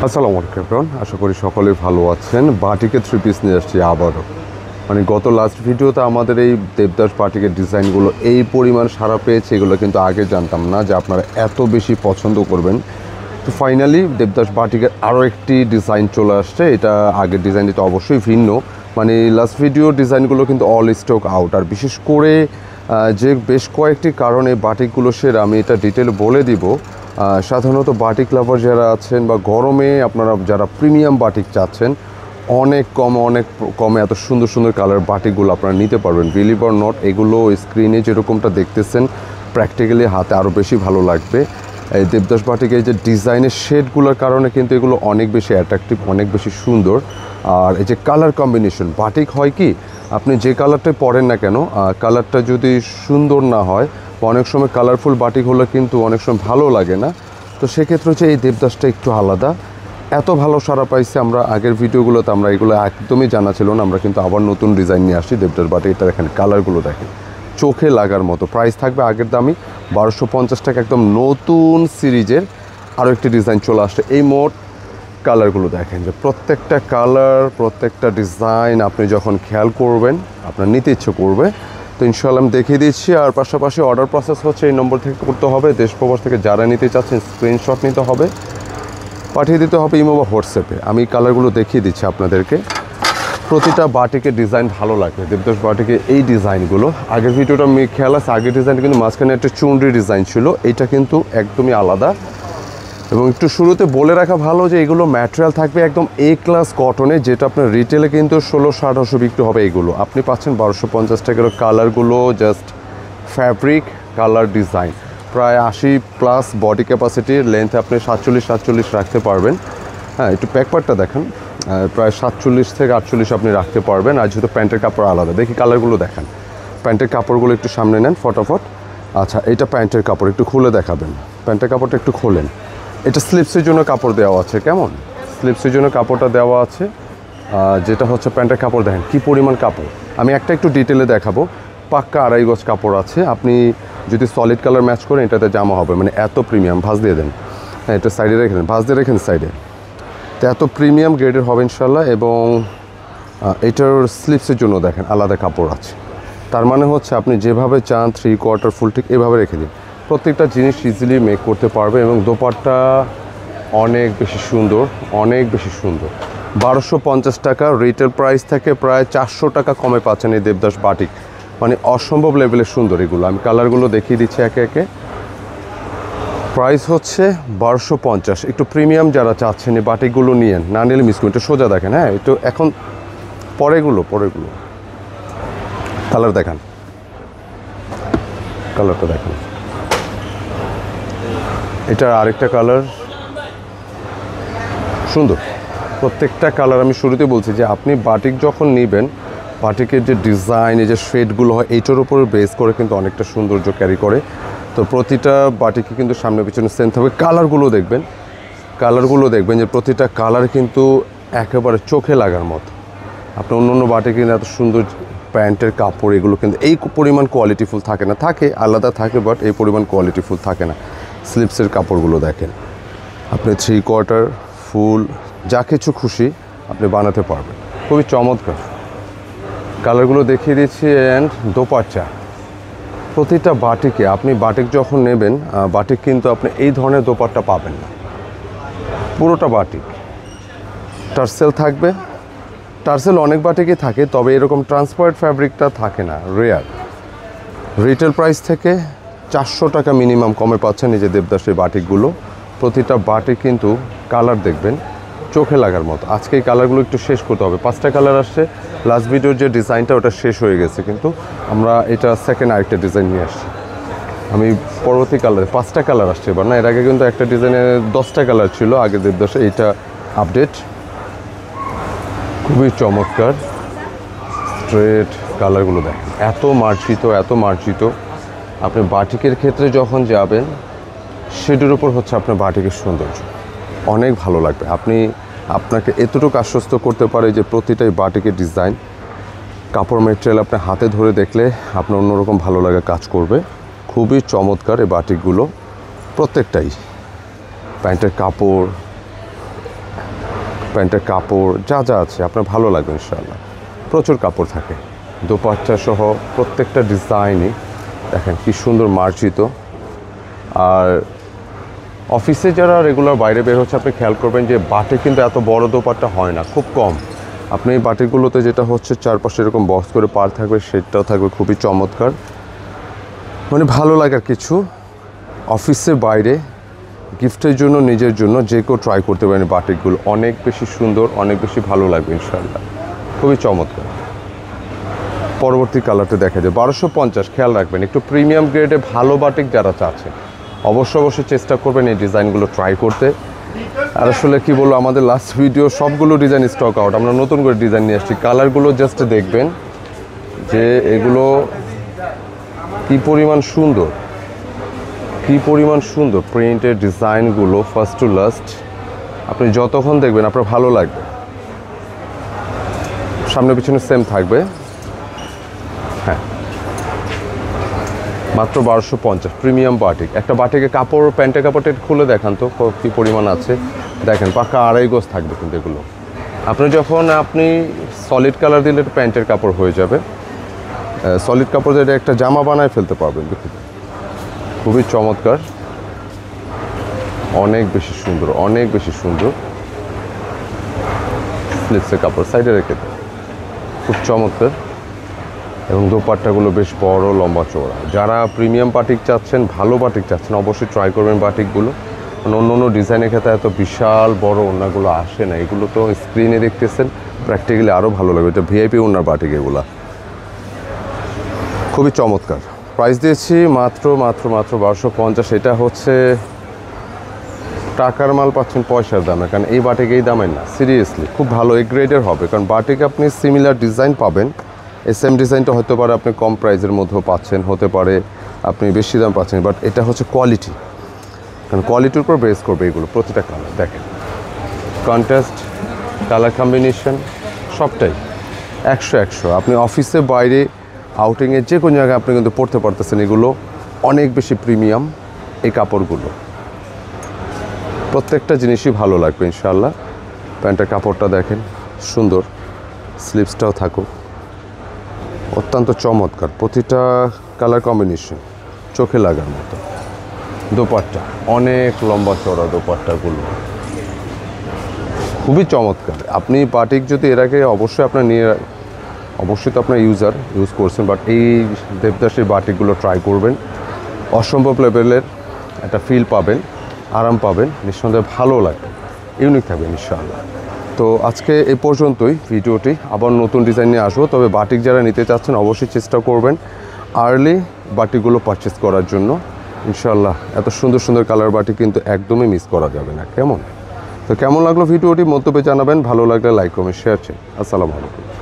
আসসালামু আলাইকুম, আশা করি সকলেই ভালো আছেন। বাটিকের থ্রি পিস নিয়ে আসছি আবারও। গত লাস্ট ভিডিওতে আমাদের এই দেবদাস বাটিকের ডিজাইনগুলো এই পরিমাণ সাড়া পেয়েছে, এগুলো কিন্তু আগে জানতাম না যে আপনারা এত বেশি পছন্দ করবেন। তো ফাইনালি দেবদাস বাটিকের আরও একটি ডিজাইন চলে আসছে। এটা আগের ডিজাইনটা অবশ্যই ভিন্ন। লাস্ট ভিডিওর ডিজাইনগুলো কিন্তু অল স্টক আউট। আর বিশেষ করে যে বেশ কয়েকটি কারণে বাটিকগুলো সেরা, আমি এটা ডিটেল বলে দিব। সাধারণত বাটিক লাভার যারা আছেন বা গরমে আপনারা যারা প্রিমিয়াম বাটিক চাচ্ছেন, অনেক কমে এত সুন্দর সুন্দর কালার বাটিকগুলো আপনারা নিতে পারবেন। বিলিভ অর নট, এগুলো স্ক্রিনে যেরকমটা দেখতেছেন প্র্যাকটিক্যালি হাতে আরও বেশি ভালো লাগবে। এই দেবদাস বাটিকের যে ডিজাইনের শেডগুলোর কারণে কিন্তু এগুলো অনেক বেশি অ্যাট্রাকটিভ, অনেক বেশি সুন্দর। আর এই যে কালার কম্বিনেশন, বাটিক হয় কি আপনি যে কালারটাই পরেন না কেন, কালারটা যদি সুন্দর না হয়, অনেক সময় কালারফুল বাটিক হলে কিন্তু অনেক সময় ভালো লাগে না। তো সেক্ষেত্রে হচ্ছে এই দেবদাসটা একটু আলাদা। এত ভালো সাড়া পাইছে, আমরা আগের ভিডিওগুলোতে আমরা এগুলো একদমই জানা ছিল না। আমরা কিন্তু আবার নতুন ডিজাইন নিয়ে আসছি দেবদাস বাটিক। এটা দেখেন, কালারগুলো দেখেন, চোখে লাগার মতো। প্রাইস থাকবে আগের দামই 1250 টাকা। একদম নতুন সিরিজের আরও একটি ডিজাইন চলে আসছে। এই মোট কালারগুলো দেখেন, যে প্রত্যেকটা কালার, প্রত্যেকটা ডিজাইন আপনি যখন খেয়াল করবেন আপনার নিতে ইচ্ছে করবে। তো ইনশাআল্লাহ আমি দেখিয়ে দিচ্ছি। আর পাশাপাশি অর্ডার প্রসেস হচ্ছে এই নম্বর থেকে করতে হবে। দেশ প্রবাস থেকে যারা নিতে চাচ্ছেন স্ক্রিনশট নিতে হবে, পাঠিয়ে দিতে হবে ইমো বা হোয়াটসঅ্যাপে। আমি কালারগুলো দেখিয়ে দিচ্ছি আপনাদেরকে। প্রতিটা বাটিকের ডিজাইন ভালো লাগে দেবদাস বাটিকের এই ডিজাইনগুলো। আগের ভিডিওটা আমি খেয়াল আছে, আগের ডিজাইনটা কিন্তু মাঝখানে একটা চুনরি ডিজাইন ছিল, এটা কিন্তু একদমই আলাদা। এবং একটু শুরুতে বলে রাখা ভালো যে এগুলো ম্যাটেরিয়াল থাকবে একদম এ ক্লাস কটনে, যেটা আপনার রিটেলে কিন্তু 1600-1800 বিক্রি হবে। এগুলো আপনি পাচ্ছেন 1250 টাকার। কালারগুলো জাস্ট ফ্যাব্রিক, কালার, ডিজাইন। প্রায় 80+ বডি ক্যাপাসিটির, লেন্থে আপনি 47 রাখতে পারবেন। হ্যাঁ, একটু প্যাকপারটা দেখেন, প্রায় 47 থেকে 48 আপনি রাখতে পারবেন। আর যেহেতু প্যান্টের কাপড় আলাদা, দেখি কালারগুলো দেখেন। প্যান্টের কাপড়গুলো একটু সামনে নেন ফটাফট। আচ্ছা, এটা প্যান্টের কাপড়, একটু খুলে দেখাবেন। প্যান্টের কাপড়টা একটু খোলেন। এটা স্লিপসের জন্য কাপড় দেওয়া আছে, কেমন স্লিপসের জন্য কাপড়টা দেওয়া আছে। যেটা হচ্ছে প্যান্টের কাপড়, দেখেন কী পরিমাণ কাপড়। আমি একটু ডিটেলে দেখাবো। পাক্কা 2.5 গজ কাপড় আছে। আপনি যদি সলিড কালার ম্যাচ করেন এটাতে জামা হবে, এত প্রিমিয়াম। ভাঁজ দিয়ে দেন, হ্যাঁ, এটা সাইডে রেখে দেন, ভাঁজ দিয়ে রেখেন সাইডে। তো এত প্রিমিয়াম গ্রেডের হবে ইনশাল্লাহ। এবং এটার স্লিপসের জন্য দেখেন আলাদা কাপড় আছে। তার মানে হচ্ছে আপনি যেভাবে চান 3/4 ফুল ঠিক এভাবে রেখে দিন, প্রত্যেকটা জিনিস ইজিলি মেক করতে পারবে। এবং দোপাট্টা অনেক বেশি সুন্দর, অনেক বেশি সুন্দর। 1250 টাকা রিটেল প্রাইস থেকে প্রায় 400 টাকা কমে পাচ্ছেন এই দেবদাস বাটিক। অসম্ভব লেভেলের সুন্দর এগুলো। আমি কালারগুলো দেখিয়ে দিচ্ছি একে একে। প্রাইস হচ্ছে 1250। একটু প্রিমিয়াম যারা চাচ্ছেন এই বাটিকগুলো নিয়েন, না নিলে মিস করুন। একটু সোজা দেখেন, হ্যাঁ, একটু এখন পরেগুলো কালার দেখান, কালারটা দেখেন। এটার আরেকটা কালার সুন্দর। প্রত্যেকটা কালার আমি শুরুতে বলছি যে আপনি বাটিক যখন নেবেন, বাটিকের যে ডিজাইন, এই যে শেডগুলো হয়, এইটার উপর বেস করে কিন্তু অনেকটা সৌন্দর্য ক্যারি করে। তো প্রতিটা বাটিকে কিন্তু সামনে পিছনে সেম থাকবে। কালারগুলো দেখবেন যে প্রতিটা কালার কিন্তু একেবারে চোখে লাগার মতো। আপনি অন্য বাটিকে কিন্তু এত সুন্দর প্যান্টের কাপড়, এগুলো কিন্তু এই পরিমাণ কোয়ালিটিফুল থাকে না। থাকে আলাদা থাকে, বাট এই পরিমাণ কোয়ালিটিফুল থাকে না। স্লিপসের কাপড়গুলো দেখেন, আপনি 3/4 ফুল যা কিছু খুশি আপনি বানাতে পারবেন। খুবই চমৎকার। কালারগুলো দেখিয়ে দিচ্ছি। অ্যান্ড দোপাট্টা, প্রতিটা বাটিকে আপনি বাটিক যখন নেবেন, বাটিক কিন্তু আপনি এই ধরনের দোপাট্টা পাবেন না। পুরোটা বাটিক টার্সেল থাকবে। টার্সেল অনেক বাটিকই থাকে, তবে এরকম ট্রান্সপারেন্ট ফ্যাব্রিকটা থাকে না, রেয়ার। রিটেল প্রাইস থেকে 400 টাকা মিনিমাম কমে পাচ্ছেন এই যে দেবদাসের বাটিকগুলো। প্রতিটা বাটিক কিন্তু কালার দেখবেন চোখে লাগার মতো। আজকে এই কালারগুলো একটু শেষ করতে হবে। 5টা কালার আসছে। লাস্ট ভিডিওর যে ডিজাইনটা ওটা শেষ হয়ে গেছে, কিন্তু আমরা এটা সেকেন্ড আরেকটা ডিজাইন নিয়ে আসছি। আমি পরবর্তী কালারে 5টা কালার আসছে এবার, না এর আগে কিন্তু একটা ডিজাইনে 10টা কালার ছিল আগে দেবদাসে। এইটা আপডেট, খুবই চমৎকার। স্ট্রেট কালারগুলো দেখেন, এত মার্জিত। আপনি বাটিকের ক্ষেত্রে যখন যাবেন, সেটার উপর হচ্ছে আপনার বাটিকের সৌন্দর্য অনেক ভালো লাগবে। আপনাকে এতটুকু আশ্বস্ত করতে পারে যে প্রতিটাই বাটিকের ডিজাইন, কাপড় ম্যাটেরিয়াল আপনি হাতে ধরে দেখলে আপনার অন্যরকম ভালো লাগা কাজ করবে। খুবই চমৎকার এই বাটিকগুলো প্রত্যেকটাই। প্যান্টের কাপড়, প্যান্টের কাপড় যা যা আছে আপনার ভালো লাগবে ইনশাআল্লাহ। প্রচুর কাপড় থাকে, দোপাট্টা সহ প্রত্যেকটা ডিজাইনই দেখেন কি সুন্দর মার্জিত। আর অফিসে যারা রেগুলার বাইরে বের হচ্ছে আপনি খেয়াল করবেন যে বাটিক কিন্তু এত বড় দোপাট্টা হয় না, খুব কম। আপনি এই বাটিকগুলোতে যেটা হচ্ছে চারপাশে এরকম বক্স করে পার থাকবে, সেটাও থাকবে খুবই চমৎকার, মানে ভালো লাগার কিছু। অফিসের বাইরে গিফটের জন্য, নিজের জন্য যে কেউ ট্রাই করতে পারেন বাটিকগুলো, অনেক বেশি সুন্দর, অনেক বেশি ভালো লাগবে ইনশাআল্লাহ, খুবই চমৎকার। পরবর্তী কালারটা দেখা যায় 1250। খেয়াল রাখবেন একটু প্রিমিয়াম গ্রেডে ভালো বাটিক যারা চাচ্ছেন অবশ্যই চেষ্টা করবেন এই ডিজাইনগুলো ট্রাই করতে। আর আসলে কি বলবো, আমাদের লাস্ট ভিডিও সবগুলো ডিজাইন স্টক আউট, আমরা নতুন করে ডিজাইন নিয়ে আসছি। কালারগুলো জাস্ট দেখবেন যে এগুলো কি পরিমাণ সুন্দর, কি পরিমাণ সুন্দর প্রিন্টের ডিজাইনগুলো, ফার্স্ট টু লাস্ট। আপনি যতক্ষণ দেখবেন আপনার ভালো লাগবে। সামনে পিছনে সেম থাকবে। হ্যাঁ, মাত্র 1250 প্রিমিয়াম বাটিক। একটা বাটিকে কাপড়, প্যান্টের কাপড়টা খুলে দেখান তো কী পরিমাণ আছে। দেখেন পাক্কা 2.5 গজ থাকবে কিন্তু এগুলো। আপনি সলিড কালার দিলে প্যান্টের কাপড় হয়ে যাবে, সলিড কাপড় দিয়ে একটা জামা বানায় ফেলতে পারবেন। দেখুন খুবই চমৎকার, অনেক বেশি সুন্দর, অনেক বেশি সুন্দর। স্লিপসের কাপড় সাইডে রেখে দেয়, খুব চমৎকার। এবং দোপাট্টাগুলো বেশ বড়, লম্বা চওড়া। যারা প্রিমিয়াম বাটিক চাচ্ছেন, ভালো বাটিক চাচ্ছেন, অবশ্যই ট্রাই করবেন বাটিকগুলো। অন্য অন্য ডিজাইনের ক্ষেত্রে এত বিশাল বড় ওড়নাগুলো আসে না, এগুলো তো স্ক্রিনে দেখতেছেন, প্র্যাকটিক্যালি আরও ভালো লাগবে। এটা ভিআইপি ওড়নার বাটিক, এগুলা খুবই চমৎকার। প্রাইস দিয়েছি মাত্র 1250। এটা হচ্ছে টাকার মাল পাচ্ছেন পয়সার দামে, কারণ এই বাটিক এই দামের না, সিরিয়াসলি খুব ভালো এই গ্রেডের হবে। কারণ বাটিক আপনি সিমিলার ডিজাইন পাবেন, এই সেম ডিজাইনটা হতে পারে আপনি কম প্রাইসের মধ্যেও পাচ্ছেন, হতে পারে আপনি বেশি দাম পাচ্ছেন, বাট এটা হচ্ছে কোয়ালিটি। কারণ কোয়ালিটির উপর বেস করবে এগুলো। প্রতিটা কালার দেখেন, কন্ট্রাস্ট, কালার কম্বিনেশন সবটাই 100। আপনি অফিসে, বাইরে, আউটিংয়ে যে কোনো জায়গায় আপনি কিন্তু পড়তে পারতেছেন। এগুলো অনেক বেশি প্রিমিয়াম এই কাপড়গুলো, প্রত্যেকটা জিনিসই ভালো লাগবে ইনশাআল্লাহ। প্যান্টের কাপড়টা দেখেন সুন্দর, স্লিভসটাও থাকুক, অত্যন্ত চমৎকার। প্রতিটা কালার কম্বিনেশন চোখে লাগার মতো। দোপাট্টা অনেক লম্বা চওড়া, দোপাট্টাগুলো খুবই চমৎকার। আপনি বাটিক যদি এর আগে অবশ্যই তো আপনার ইউজ করছেন, বাট এই দেবদাসের বাটিকগুলো ট্রাই করবেন, অসম্ভব লেভেলের একটা ফিল পাবেন, আরাম পাবেন, নিঃসন্দেহে ভালো লাগবে, ইউনিক থাকবে ইনশাআল্লাহ। তো আজকে এই পর্যন্তই ভিডিওটি, আবার নতুন ডিজাইন নিয়ে আসবো। তবে বাটিক যারা নিতে চাচ্ছেন অবশ্যই চেষ্টা করবেন আর্লি বাটিকগুলো পারচেস করার জন্য ইনশাআল্লাহ। এত সুন্দর সুন্দর কালার বাটিক কিন্তু একদমই মিস করা যাবে না। কেমন লাগলো ভিডিওটি মন্তব্যে জানাবেন, ভালো লাগলে লাইক কমেন্ট শেয়ার করুন। আসসালামু আলাইকুম।